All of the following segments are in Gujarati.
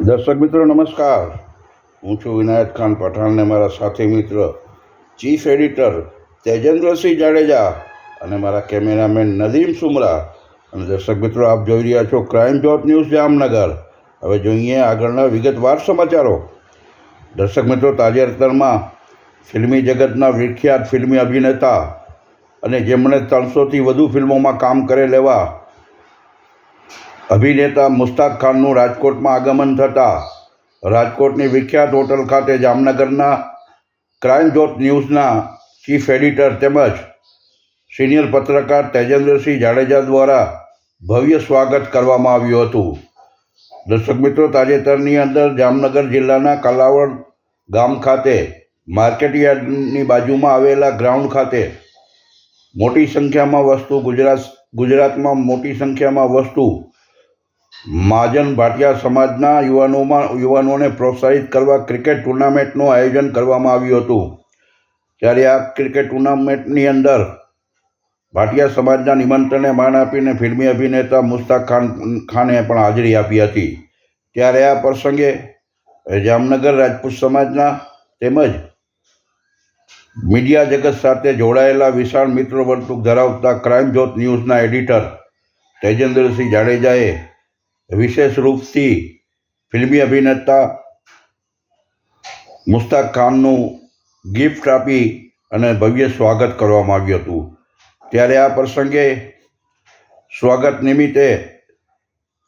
દર્શક મિત્રો નમસ્કાર. હું છું વિનાયત ખાન પઠાણ ને મારા સાથી મિત્ર ચીફ એડિટર તેજેન્દ્રસિંહ જાડેજા અને મારા કેમેરામેન નદીમ સુમરા. અને દર્શક મિત્રો, આપ જોઈ રહ્યા છો ક્રાઇમ જોત ન્યૂઝ જામનગર. હવે જોઈએ આગળના વિગતવાર સમાચારો. દર્શક મિત્રો, તાજેતરમાં ફિલ્મી જગતના વિખ્યાત ફિલ્મી અભિનેતા અને જેમણે 300થી વધુ ફિલ્મોમાં કામ કરેલ એવા અભિનેતા મુસ્તાક ખાનનું રાજકોટમાં આગમન થતાં રાજકોટની વિખ્યાત હોટલ ખાતે જામનગરના ક્રાઇમ જોત ન્યૂઝના ચીફ એડિટર તેમજ સિનિયર પત્રકાર તેજેન્દ્રસિંહ જાડેજા દ્વારા ભવ્ય સ્વાગત કરવામાં આવ્યું હતું. દર્શક મિત્રો, તાજેતરની અંદર જામનગર જિલ્લાના કાલાવડ ગામ ખાતે માર્કેટયાર્ડની બાજુમાં આવેલા ગ્રાઉન્ડ ખાતે મોટી સંખ્યામાં ગુજરાતમાં મોટી સંખ્યામાં વસતું મહાજન ભાટિયા સમાજના યુવાનોને પ્રોત્સાહિત કરવા ક્રિકેટ ટુર્નામેન્ટનું આયોજન કરવામાં આવ્યું હતું. ત્યારે આ ક્રિકેટ ટુર્નામેન્ટની અંદર ભાટિયા સમાજના નિમંત્રણને માન આપીને ફિલ્મી અભિનેતા મુસ્તાક ખાને પણ હાજરી આપી હતી. ત્યારે આ પ્રસંગે જામનગર રાજપૂત સમાજના તેમજ મીડિયા જગત સાથે જોડાયેલા વિશાળ મિત્ર વર્તુળ ધરાવતા ક્રાઇમ જોત ન્યૂઝના એડિટર તેજેન્દ્રસિંહ જાડેજાએ વિશેષ રૂપથી ફિલ્મી અભિનેતા મુસ્તાક ખાનનું ગિફ્ટ આપી અને ભવ્ય સ્વાગત કરવામાં આવ્યું હતું. ત્યારે આ પ્રસંગે સ્વાગત નિમિત્તે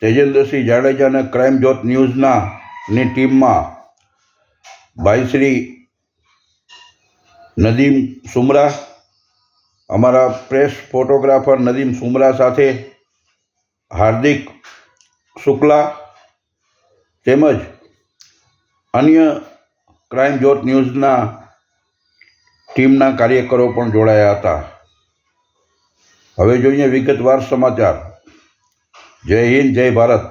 તેજેન્દ્રસિંહ જાડેજા અને ક્રાઇમ જોત ન્યૂઝની ટીમમાં ભાઈ શ્રી નદીમ સુમરા, અમારા પ્રેસ ફોટોગ્રાફર નદીમ સુમરા સાથે હાર્દિક શુક્લા તેમજ અન્ય ક્રાઇમ જોત ન્યૂઝના ટીમના કાર્યકરો પણ જોડાયા હતા. હવે જોઈએ વિગતવાર સમાચાર. જય હિન્દ, જય ભારત.